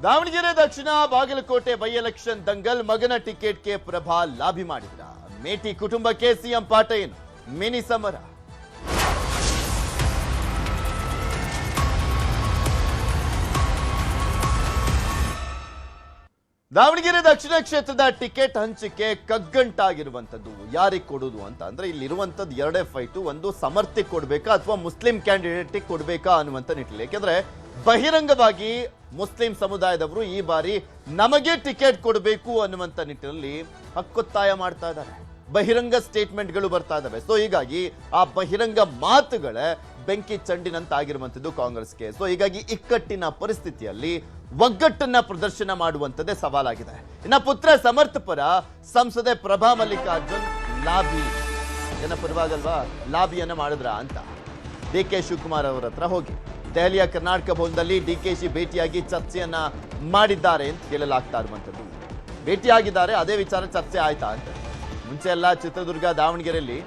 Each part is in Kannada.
Davanagere Dakshina Bagalkot by election Dangal ಮಗನ ಟಿಕೆಟ್ಗೆ ಪ್ರಭಾ ಲಾಬಿ ಮಾಡಿದ್ರ ಮೇಟಿ ಕುಟುಂಬಕ್ಕೆ ಸಿಎಂ ಪಾಠ ಏನು ಮಿನಿ ಸಮರ. ದಾವಣಗೆರೆ ದಕ್ಷಿಣ ಕ್ಷೇತ್ರದ ಟಿಕೆಟ್ ಹಂಚಿಕೆ ಕಗ್ಗಂಟಾಗಿರುವಂತದ್ದು ಯಾರಿಗೆ ಕೊಡುದು ಅಂತ ಅಂದ್ರೆ ಇಲ್ಲಿರುವಂತದ್ದು ಎರಡೇ ಫೈಟು. ಒಂದು ಸಮರ್ಥಿಗೆ ಕೊಡ್ಬೇಕಾ ಅಥವಾ ಮುಸ್ಲಿಂ ಕ್ಯಾಂಡಿಡೇಟ್ ಕೊಡ್ಬೇಕಾ ಅನ್ನುವಂತ ನಿಟ್ಟಿನಲ್ಲಿ. ಯಾಕೆಂದ್ರೆ ಬಹಿರಂಗವಾಗಿ ಮುಸ್ಲಿಂ ಸಮುದಾಯದವರು ಈ ಬಾರಿ ನಮಗೆ ಟಿಕೆಟ್ ಕೊಡಬೇಕು ಅನ್ನುವಂತ ನಿಟ್ಟಿನಲ್ಲಿ ಹಕ್ಕೊತ್ತಾಯ ಮಾಡ್ತಾ ಇದ್ದಾರೆ. ಬಹಿರಂಗ ಸ್ಟೇಟ್ಮೆಂಟ್ಗಳು ಬರ್ತಾ ಇದಾವೆ. ಸೊ ಹೀಗಾಗಿ ಆ ಬಹಿರಂಗ ಮಾತುಗಳ ಬೆಂಕಿ ಚಂಡಿನಂತಾಗಿರುವಂತದ್ದು ಕಾಂಗ್ರೆಸ್ಗೆ. ಸೊ ಹೀಗಾಗಿ ಇಕ್ಕಟ್ಟಿನ ಪರಿಸ್ಥಿತಿಯಲ್ಲಿ ಒಗ್ಗಟ್ಟನ್ನ ಪ್ರದರ್ಶನ ಮಾಡುವಂತದ್ದೇ ಸವಾಲಾಗಿದೆ. ಇನ್ನ ಪುತ್ರ ಸಮರ್ಥ ಪರ ಸಂಸದೆ ಪ್ರಭಾ ಮಲ್ಲಿಕಾರ್ಜುನ್ ಲಾಬಿ ಏನ ಪರವಾಗಲ್ವಾ ಲಾಬಿಯನ್ನ ಮಾಡಿದ್ರ ಅಂತ ಡಿ.ಕೆ. ಶಿವಕುಮಾರ್ ಅವರ ಹತ್ರ ಹೋಗಿ ದೆಹಲಿಯ ಕರ್ನಾಟಕ ಭವನದಲ್ಲಿ ಡಿ.ಕೆ.ಶಿ ಭೇಟಿಯಾಗಿ ಚರ್ಚೆಯನ್ನ ಮಾಡಿದ್ದಾರೆ ಅಂತ ಹೇಳಲಾಗ್ತಾ ಇರುವಂತದ್ದು. ಭೇಟಿಯಾಗಿದ್ದಾರೆ, ಅದೇ ವಿಚಾರ ಚರ್ಚೆ ಆಯ್ತಾ ಅಂತ. ಮುಂಚೆ ಎಲ್ಲ ಚಿತ್ರದುರ್ಗ ದಾವಣಗೆರೆಯಲ್ಲಿ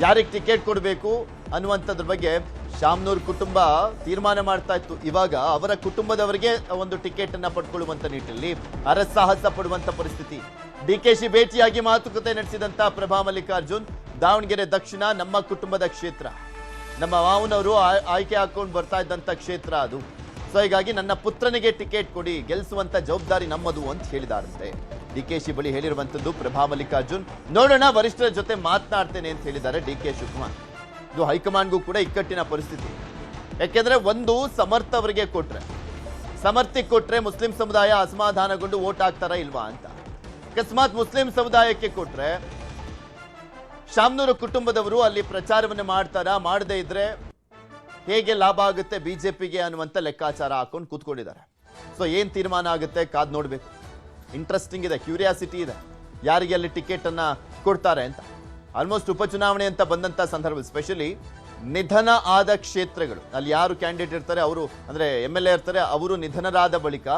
ಯಾರಿಗೆ ಟಿಕೆಟ್ ಕೊಡಬೇಕು ಅನ್ನುವಂಥದ್ರ ಬಗ್ಗೆ ಶಾಮನೂರ್ ಕುಟುಂಬ ತೀರ್ಮಾನ ಮಾಡ್ತಾ ಇತ್ತು. ಇವಾಗ ಅವರ ಕುಟುಂಬದವರಿಗೆ ಒಂದು ಟಿಕೆಟ್ ಅನ್ನ ಪಡ್ಕೊಳ್ಳುವಂತ ನಿಟ್ಟಿನಲ್ಲಿ ಹರಸಾಹಸ ಪಡುವಂತ ಪರಿಸ್ಥಿತಿ. ಡಿ.ಕೆ.ಶಿ ಭೇಟಿಯಾಗಿ ಮಾತುಕತೆ ನಡೆಸಿದಂತ ಪ್ರಭಾ ಮಲ್ಲಿಕಾರ್ಜುನ್, ದಾವಣಗೆರೆ ದಕ್ಷಿಣ ನಮ್ಮ ಕುಟುಂಬದ ಕ್ಷೇತ್ರ, ನಮ್ಮ ಮಾವನವರು ಆಯ್ಕೆ ಹಾಕೊಂಡು ಬರ್ತಾ ಇದ್ದಂತ ಕ್ಷೇತ್ರ ಅದು. ಸೊ ಹೀಗಾಗಿ ನನ್ನ ಪುತ್ರನಿಗೆ ಟಿಕೆಟ್ ಕೊಡಿ, ಗೆಲ್ಲಿಸುವಂತ ಜವಾಬ್ದಾರಿ ನಮ್ಮದು ಅಂತ ಹೇಳಿದಾರಂತೆ. ಡಿ.ಕೆ.ಶಿ ಬಳಿ ಹೇಳಿರುವಂತದ್ದು ಪ್ರಭಾ ಮಲ್ಲಿಕಾರ್ಜುನ್. ನೋಡೋಣ ವರಿಷ್ಠರ ಜೊತೆ ಮಾತನಾಡ್ತೇನೆ ಅಂತ ಹೇಳಿದ್ದಾರೆ ಡಿ.ಕೆ. ಶಿವಕುಮಾರ್. ಇದು ಹೈಕಮಾಂಡ್ಗೂ ಕೂಡ ಇಕ್ಕಟ್ಟಿನ ಪರಿಸ್ಥಿತಿ. ಯಾಕೆಂದ್ರೆ ಒಂದು ಸಮರ್ಥ ಅವರಿಗೆ ಕೊಟ್ರೆ, ಸಮರ್ಥಿಗೆ ಕೊಟ್ರೆ ಮುಸ್ಲಿಂ ಸಮುದಾಯ ಅಸಮಾಧಾನಗೊಂಡು ವೋಟ್ ಹಾಕ್ತಾರಾ ಇಲ್ವಾ ಅಂತ. ಅಕಸ್ಮಾತ್ ಮುಸ್ಲಿಂ ಸಮುದಾಯಕ್ಕೆ ಕೊಟ್ರೆ ಶಾಮನೂರು ಕುಟುಂಬದವರು ಅಲ್ಲಿ ಪ್ರಚಾರವನ್ನು ಮಾಡ್ತಾರಾ, ಮಾಡದೇ ಇದ್ರೆ ಹೇಗೆ ಲಾಭ ಆಗುತ್ತೆ ಬಿಜೆಪಿಗೆ ಅನ್ನುವಂತ ಲೆಕ್ಕಾಚಾರ ಹಾಕೊಂಡು ಕೂತ್ಕೊಂಡಿದ್ದಾರೆ. ಸೊ ಏನ್ ತೀರ್ಮಾನ ಆಗುತ್ತೆ ಕಾದ್ ನೋಡ್ಬೇಕು. ಇಂಟ್ರೆಸ್ಟಿಂಗ್ ಇದೆ, ಕ್ಯೂರಿಯಾಸಿಟಿ ಇದೆ, ಯಾರಿಗೆ ಅಲ್ಲಿ ಟಿಕೆಟ್ ಅನ್ನ ಕೊಡ್ತಾರೆ ಅಂತ. ಆಲ್ಮೋಸ್ಟ್ ಉಪಚುನಾವಣೆ ಅಂತ ಬಂದಂತ ಸಂದರ್ಭ, ಸ್ಪೆಷಲಿ ನಿಧನ ಆದ ಕ್ಷೇತ್ರಗಳು, ಅಲ್ಲಿ ಯಾರು ಕ್ಯಾಂಡಿಡೇಟ್ ಇರ್ತಾರೆ ಅವರು ಅಂದ್ರೆ MLA ಇರ್ತಾರೆ, ಅವರು ನಿಧನರಾದ ಬಳಿಕ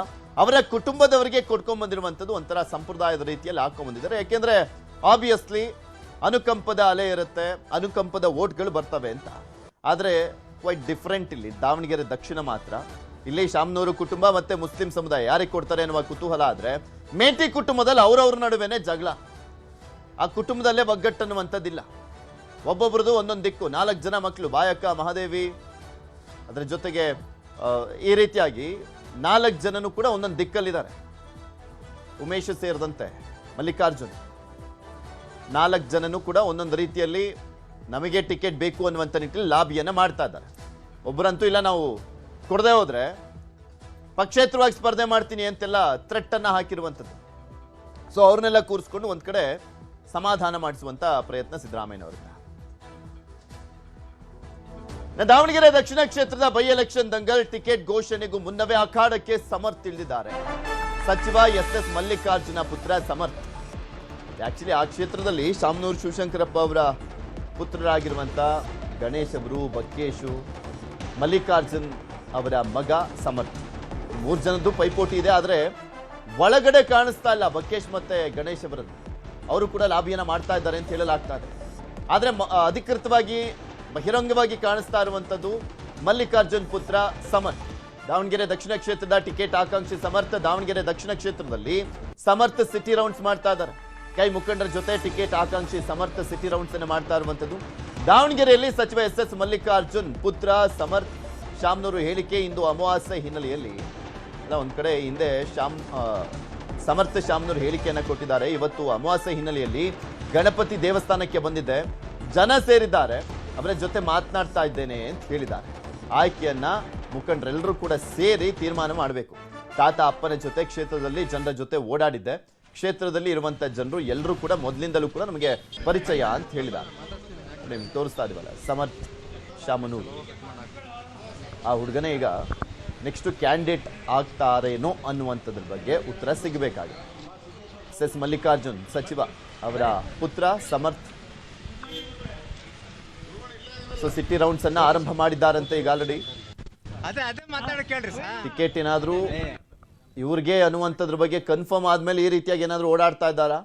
ಅವರ ಕುಟುಂಬದವರಿಗೆ ಕೊಟ್ಕೊಂಡ್ ಬಂದಿರುವಂತದ್ದು ಒಂಥರ ಸಂಪ್ರದಾಯದ ರೀತಿಯಲ್ಲಿ ಹಾಕೊಂಡ್ ಬಂದಿದ್ದಾರೆ. ಯಾಕೆಂದ್ರೆ ಆಬ್ವಿಯಸ್ಲಿ ಅನುಕಂಪದ ಅಲೆ ಇರುತ್ತೆ, ಅನುಕಂಪದ ವೋಟ್ಗಳು ಬರ್ತವೆ ಅಂತ. ಆದ್ರೆ ಕ್ವೈಟ್ ಡಿಫ್ರೆಂಟ್ ಇಲ್ಲಿ ದಾವಣಗೆರೆ ದಕ್ಷಿಣ ಮಾತ್ರ. ಇಲ್ಲಿ ಶಾಮನೂರು ಕುಟುಂಬ ಮತ್ತೆ ಮುಸ್ಲಿಂ ಸಮುದಾಯ ಯಾರಿಗೆ ಕೊಡ್ತಾರೆ ಅನ್ನುವ ಕುತೂಹಲ ಆದ್ರೆ, ಮೇಟಿ ಕುಟುಂಬದಲ್ಲಿ ಅವ್ರವ್ರ ನಡುವೆನೆ ಜಗಳ. ಆ ಕುಟುಂಬದಲ್ಲೇ ಒಗ್ಗಟ್ಟನ್ನುವಂಥದ್ದಿಲ್ಲ. ಒಬ್ಬೊಬ್ರದ್ದು ಒಂದೊಂದು ದಿಕ್ಕು, 4 ಜನ ಮಕ್ಕಳು, ಬಾಯಕ್ಕ, ಮಹಾದೇವಿ, ಅದರ ಜೊತೆಗೆ ಈ ರೀತಿಯಾಗಿ 4 ಜನನು ಕೂಡ ಒಂದೊಂದು ದಿಕ್ಕಲ್ಲಿದ್ದಾರೆ. ಉಮೇಶ್ ಸೇರಿದಂತೆ ಮಲ್ಲಿಕಾರ್ಜುನ್ 4 ಜನನು ಕೂಡ ಒಂದೊಂದು ರೀತಿಯಲ್ಲಿ ನಮಗೆ ಟಿಕೆಟ್ ಬೇಕು ಅನ್ನುವಂಥ ನಿಟ್ಟಿನಲ್ಲಿ ಲಾಬಿಯನ್ನ ಮಾಡ್ತಾ ಇದ್ದಾರೆ. ಒಬ್ಬರಂತೂ ಇಲ್ಲ, ನಾವು ಕೊಡದೆ ಹೋದ್ರೆ ಪಕ್ಷೇತರವಾಗಿ ಸ್ಪರ್ಧೆ ಮಾಡ್ತೀನಿ ಅಂತೆಲ್ಲ ಥ್ರೆಟ್ ಅನ್ನ ಹಾಕಿರುವಂಥದ್ದು. ಸೊ ಅವ್ರನ್ನೆಲ್ಲ ಕೂರಿಸ್ಕೊಂಡು ಒಂದ್ ಕಡೆ ಸಮಾಧಾನ ಮಾಡಿಸುವಂತ ಪ್ರಯತ್ನ ಸಿದ್ದರಾಮಯ್ಯನವರಿಂದ. ದಾವಣಗೆರೆ ದಕ್ಷಿಣ ಕ್ಷೇತ್ರದ ಬೈ ಎಲೆಕ್ಷನ್ ದಂಗಲ್ ಟಿಕೆಟ್ ಘೋಷಣೆಗೂ ಮುನ್ನವೇ ಅಖಾಡಕ್ಕೆ ಸಮರ್ಥ್ ಇಳಿದಿದ್ದಾರೆ. ಸಚಿವ ಎಸ್ ಮಲ್ಲಿಕಾರ್ಜುನ ಪುತ್ರ ಸಮರ್ಥ್. ಆಕ್ಚುಲಿ ಆ ಕ್ಷೇತ್ರದಲ್ಲಿ ಶಾಮನೂರು ಶಿವಶಂಕರಪ್ಪ ಅವರ ಪುತ್ರರಾಗಿರುವಂತ ಗಣೇಶ್ ಅವರು, ಬಕ್ಕೇಶು, ಮಲ್ಲಿಕಾರ್ಜುನ್ ಅವರ ಮಗ ಸಮರ್ಥ್, 3 ಜನದ್ದು ಪೈಪೋಟಿ ಇದೆ. ಆದ್ರೆ ಒಳಗಡೆ ಕಾಣಿಸ್ತಾ ಇಲ್ಲ ಬಕ್ಕೇಶ್ ಮತ್ತೆ ಗಣೇಶ್ ಅವರದ್ದು. ಅವರು ಕೂಡ ಲಾಬಿಯನ್ನ ಮಾಡ್ತಾ ಇದ್ದಾರೆ ಅಂತ ಹೇಳಲಾಗ್ತಾ ಇದೆ. ಆದ್ರೆ ಅಧಿಕೃತವಾಗಿ ಬಹಿರಂಗವಾಗಿ ಕಾಣಿಸ್ತಾ ಇರುವಂತದ್ದು ಮಲ್ಲಿಕಾರ್ಜುನ್ ಪುತ್ರ ಸಮರ್ಥ್. ದಾವಣಗೆರೆ ದಕ್ಷಿಣ ಕ್ಷೇತ್ರದ ಟಿಕೆಟ್ ಆಕಾಂಕ್ಷಿ ಸಮರ್ಥ ದಾವಣಗೆರೆ ದಕ್ಷಿಣ ಕ್ಷೇತ್ರದಲ್ಲಿ ಸಮರ್ಥ ಸಿಟಿ ರೌಂಡ್ಸ್ ಮಾಡ್ತಾ ಇದ್ದಾರೆ. ಕೈ ಮುಖಂಡರ ಜೊತೆ ಟಿಕೆಟ್ ಆಕಾಂಕ್ಷಿ ಸಮರ್ಥ ಸಿಟಿ ರೌಂಡ್ಸ್ ಅನ್ನು ಮಾಡ್ತಾ ಇರುವಂತದ್ದು. ದಾವಣಗೆರೆಯಲ್ಲಿ ಸಚಿವ ಎಸ್ ಮಲ್ಲಿಕಾರ್ಜುನ್ ಪುತ್ರ ಸಮರ್ಥ ಶಾಮನೂರು ಹೇಳಿಕೆ ಇಂದು ಅಮಾವಾಸ್ಯೆ ಹಿನ್ನೆಲೆಯಲ್ಲಿ ಒಂದ್ ಕಡೆ ಹಿಂದೆ ಸಮರ್ಥ ಶಾಮನೂರು ಹೇಳಿಕೆಯನ್ನ ಕೊಟ್ಟಿದ್ದಾರೆ. ಇವತ್ತು ಅಮಾವಾಸ್ಯೆ ಹಿನ್ನೆಲೆಯಲ್ಲಿ ಗಣಪತಿ ದೇವಸ್ಥಾನಕ್ಕೆ ಬಂದಿದ್ದೆ, ಜನ ಸೇರಿದ್ದಾರೆ, ಅವರ ಜೊತೆ ಮಾತನಾಡ್ತಾ ಇದ್ದೇನೆ ಅಂತ ಹೇಳಿದ್ದಾರೆ. ಆಯ್ಕೆಯನ್ನ ಮುಖಂಡರೆಲ್ಲರೂ ಕೂಡ ಸೇರಿ ತೀರ್ಮಾನ ಮಾಡಬೇಕು. ತಾತ ಅಪ್ಪನ ಜೊತೆ ಕ್ಷೇತ್ರದಲ್ಲಿ ಜನರ ಜೊತೆ ಓಡಾಡಿದ್ದೆ, ಕ್ಷೇತ್ರದಲ್ಲಿ ಇರುವಂತ ಜನರು ಎಲ್ಲರೂ ಕೂಡ ಮೊದಲಿಂದಲೂ ಕೂಡ ನಮಗೆ ಪರಿಚಯ ಅಂತ ಹೇಳಿದ್ದಾರೆ. ನಿಮ್ಗೆ ತೋರಿಸ್ತಾ ಇದೀವಲ್ಲ ಸಮರ್ಥ ಶಾಮನೂರು, ಆ ಹುಡುಗನೇ ಈಗ ನೆಕ್ಸ್ಟ್ ಕ್ಯಾಂಡಿಡೇಟ್ ಆಗ್ತಾರೇನೋ ಅನ್ನುವಂಥದ್ರ ಬಗ್ಗೆ ಉತ್ತರ ಸಿಗಬೇಕಾಗಿದೆ. ಎಸ್ ಮಲ್ಲಿಕಾರ್ಜುನ್ ಸಚಿವ ಅವರ ಪುತ್ರ ಸಮರ್ಥ್ ಸೊ ಸಿಟಿ ರೌಂಡ್ಸ್ ಅನ್ನ ಆರಂಭ ಮಾಡಿದ್ದಾರಂತೆ ಈಗ ಆಲ್ರೆಡಿ. ಟಿಕೆಟ್ ಏನಾದ್ರೂ ಇವ್ರಿಗೆ ಅನ್ನುವಂಥದ್ರ ಬಗ್ಗೆ ಕನ್ಫರ್ಮ್ ಆದ್ಮೇಲೆ ಈ ರೀತಿಯಾಗಿ ಏನಾದ್ರೂ ಓಡಾಡ್ತಾ ಇದ್ದಾರಾ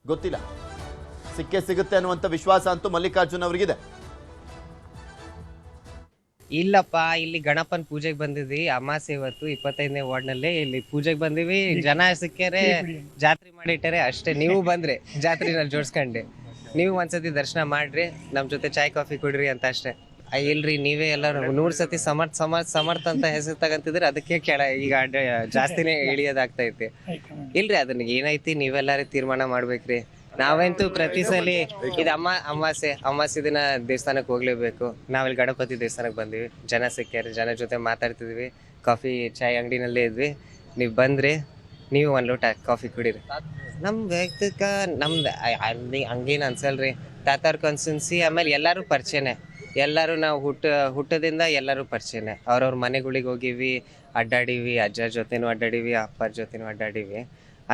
ಗೊತ್ತಿಲ್ಲ. ಸಿಕ್ಕೇ ಸಿಗುತ್ತೆ ಅನ್ನುವಂಥ ವಿಶ್ವಾಸ ಅಂತೂ ಮಲ್ಲಿಕಾರ್ಜುನ್ ಅವರಿಗಿದೆ. ಇಲ್ಲಪ್ಪ, ಇಲ್ಲಿ ಗಣಪನ್ ಪೂಜೆಗೆ ಬಂದಿದ್ವಿ. ಅಮಾಸೆ ಇವತ್ತು 25ನೇ ವಾರ್ಡ್ನಲ್ಲಿ ಇಲ್ಲಿ ಪೂಜೆಗೆ ಬಂದಿವಿ. ಜನ ಸಿಕ್ಕ್ಯಾರೆ, ಜಾತ್ರೆ ಮಾಡಿಟ್ಟಾರೆ ಅಷ್ಟೇ. ನೀವು ಬಂದ್ರೆ ಜಾತ್ರೆನಲ್ಲಿ ಜೋಡ್ಸ್ಕೊಂಡೆ, ನೀವು ಒಂದ್ಸತಿ ದರ್ಶನ ಮಾಡ್ರಿ, ನಮ್ ಜೊತೆ ಚಾಯ್ ಕಾಫಿ ಕುಡ್ರಿ ಅಂತ ಅಷ್ಟೇ. ಇಲ್ರಿ, ನೀವೇ ಎಲ್ಲರೂ 100 ಸತಿ ಸಮರ್ಥ ಅಂತ ಹೆಸರು ತಗಂತಿದ್ರೆ ಅದಕ್ಕೆ ಈಗ ಜಾಸ್ತಿನೇ ಇಳಿಯೋದಾಗ್ತೈತಿ. ಇಲ್ರಿ, ಅದನ್ನ ಏನೈತಿ ನೀವೆಲ್ಲಾರು ತೀರ್ಮಾನ ಮಾಡ್ಬೇಕ್ರಿ. ನಾವಂತೂ ಪ್ರತಿ ಸಲ ಇದು ಅಮಾವಾಸ್ಯೆ ದಿನ ದೇವಸ್ಥಾನಕ್ಕೆ ಹೋಗ್ಲೇಬೇಕು. ನಾವಿಲ್ಲಿ ಗಣಪತಿ ದೇವಸ್ಥಾನಕ್ಕೆ ಬಂದಿವಿ, ಜನ ಸಿಕ್ಕ್ಯಾರ, ಜನ ಜೊತೆ ಮಾತಾಡ್ತಿದ್ವಿ, ಕಾಫಿ ಚಾಯ್ ಅಂಗಡಿನಲ್ಲೇ ಇದ್ವಿ. ನೀವು ಬಂದ್ರಿ, ನೀವು ಒಂದ್ ಲೋಟ ಕಾಫಿ ಕುಡೀರಿ. ನಮ್ ವೈಯಕ್ತಿಕ ನಮ್ದು ಹಂಗೇನು ಅನ್ಸಲ್ರಿ. ತಾತಾರ್ ಕಾನ್ಸ್ಟೆನ್ಸಿ, ಆಮೇಲೆ ಎಲ್ಲರೂ ಪರಿಚಯನೇ. ಎಲ್ಲರೂ ನಾವು ಹುಟ್ಟದಿಂದ ಎಲ್ಲರೂ ಪರಿಚಯನೇ. ಅವ್ರವ್ರ ಮನೆಗಳಿಗೆ ಹೋಗಿವಿ, ಅಡ್ಡಾಡಿವಿ, ಅಜ್ಜ ಜೊತೆನೂ ಅಡ್ಡಾಡಿವಿ, ಅಪ್ಪರ ಜೊತೆನೂ ಅಡ್ಡಾಡಿವಿ.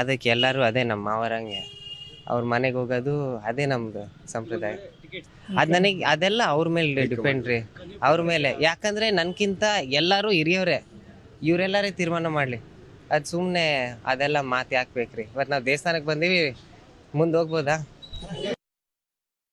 ಅದಕ್ಕೆ ಎಲ್ಲರೂ ಅದೇ ನಮ್ಮ ಮಾವರಂಗೆ ಅವ್ರ ಮನೆಗೆ ಹೋಗೋದು ಅದೇ ನಮ್ದು ಸಂಪ್ರದಾಯ. ಅದ್ ನನಗೆ ಅದೆಲ್ಲ ಅವ್ರ ಮೇಲೆ ಡಿಪೆಂಡ್ ರೀ, ಅವ್ರ ಮೇಲೆ. ಯಾಕಂದ್ರೆ ನನ್ಕಿಂತ ಎಲ್ಲರೂ ಹಿರಿಯವ್ರೆ, ಇವರೆಲ್ಲರೇ ತೀರ್ಮಾನ ಮಾಡ್ಲಿ. ಅದು ಸುಮ್ಮನೆ ಅದೆಲ್ಲ ಮಾತು ಯಾಕೆ ಬೇಕ್ರಿ. ಇವತ್ತು ನಾವು ದೇವಸ್ಥಾನಕ್ಕೆ ಬಂದೀವಿ, ಮುಂದೆ ಹೋಗ್ಬೋದಾ?